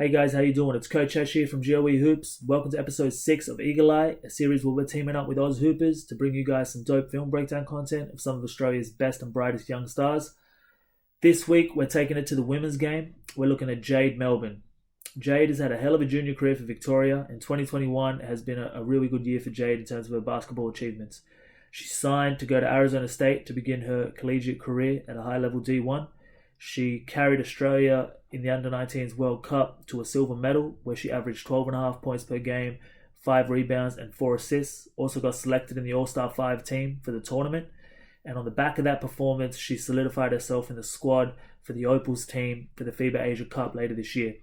Hey guys, how you doing? It's Coach Ash here from G.O.E Hoops. Welcome to episode 6 of Eagle Eye, a series where we're teaming up with Oz Hoopers to bring you guys some dope film breakdown content of some of Australia's best and brightest young stars. This week, we're taking it to the women's game. We're looking at Jade Melbourne. Jade has had a hell of a junior career for Victoria, and 2021 has been a really good year for Jade in terms of her basketball achievements. She signed to go to Arizona State to begin her collegiate career at a high-level D1. She carried Australia in the Under-19s World Cup to a silver medal, where she averaged 12.5 points per game, 5 rebounds and 4 assists. Also got selected in the All-Star 5 team for the tournament. And on the back of that performance, she solidified herself in the squad for the Opals team for the FIBA Asia Cup later this year.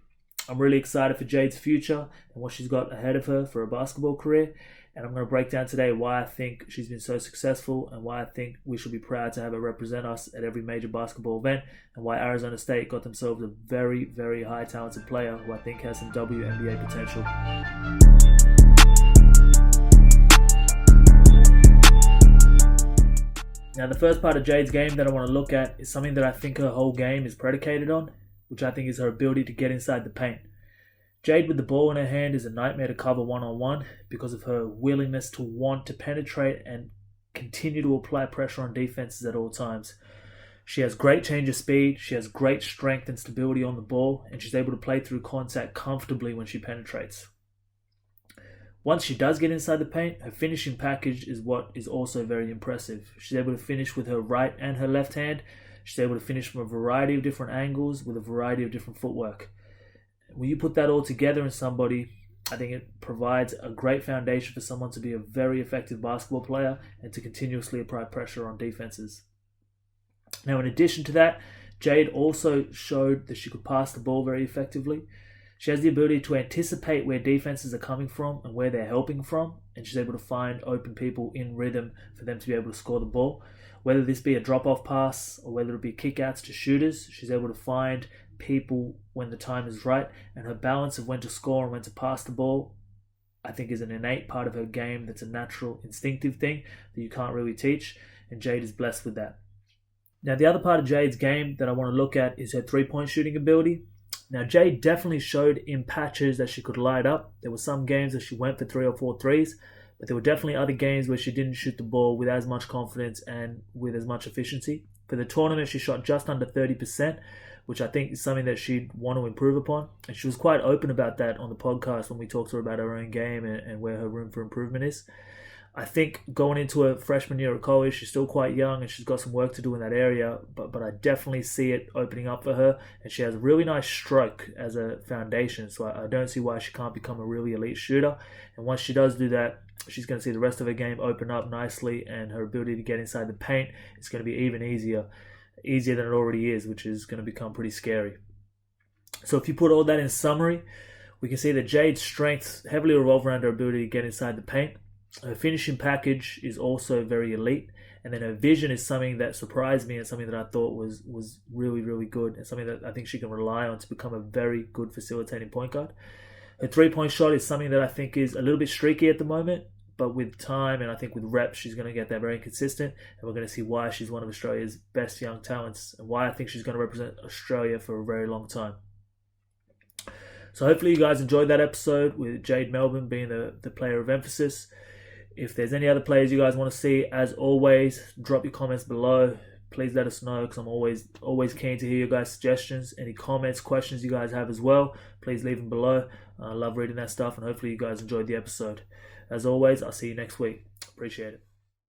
I'm really excited for Jade's future and what she's got ahead of her for a basketball career. And I'm going to break down today why I think she's been so successful and why I think we should be proud to have her represent us at every major basketball event, and why Arizona State got themselves a very, very high talented player who I think has some Wnba potential. Now, the first part of Jade's game that I want to look at is something that I think her whole game is predicated on, which I think is her ability to get inside the paint. Jade with the ball in her hand is a nightmare to cover one-on-one because of her willingness to want to penetrate and continue to apply pressure on defenses at all times. She has great change of speed, she has great strength and stability on the ball, and she's able to play through contact comfortably when she penetrates. Once she does get inside the paint, her finishing package is what is also very impressive. She's able to finish with her right and her left hand. She's able to finish from a variety of different angles with a variety of different footwork. When you put that all together in somebody, I think it provides a great foundation for someone to be a very effective basketball player and to continuously apply pressure on defenses. Now, in addition to that, Jade also showed that she could pass the ball very effectively. She has the ability to anticipate where defenses are coming from and where they're helping from, and she's able to find open people in rhythm for them to be able to score the ball. Whether this be a drop-off pass or whether it be kickouts to shooters, she's able to find people when the time is right, and her balance of when to score and when to pass the ball, I think, is an innate part of her game that's a natural, instinctive thing that you can't really teach, and Jade is blessed with that. Now, the other part of Jade's game that I want to look at is her three-point shooting ability. Now, Jade definitely showed in patches that she could light up. There were some games that she went for 3 or 4 threes, but there were definitely other games where she didn't shoot the ball with as much confidence and with as much efficiency. For the tournament, she shot just under 30%, which I think is something that she'd want to improve upon. And she was quite open about that on the podcast when we talked to her about her own game and where her room for improvement is. I think going into her freshman year at college, she's still quite young and she's got some work to do in that area, but I definitely see it opening up for her. And she has a really nice stroke as a foundation, so I don't see why she can't become a really elite shooter. And once she does do that, she's going to see the rest of her game open up nicely, and her ability to get inside the paint is going to be even easier than it already is, which is going to become pretty scary. So if you put all that in summary, we can see that Jade's strengths heavily revolve around her ability to get inside the paint. Her finishing package is also very elite, and then her vision is something that surprised me and something that I thought was really, really good, and something that I think she can rely on to become a very good facilitating point guard. Her three-point shot is something that I think is a little bit streaky at the moment, but with time and I think with reps, she's going to get that very consistent, and we're going to see why she's one of Australia's best young talents and why I think she's going to represent Australia for a very long time. So hopefully you guys enjoyed that episode with Jade Melbourne being the player of emphasis. If there's any other players you guys want to see, as always, drop your comments below. Please let us know, because I'm always keen to hear your guys' suggestions. Any comments, questions you guys have as well, please leave them below. I love reading that stuff, and hopefully you guys enjoyed the episode. As always, I'll see you next week. Appreciate it.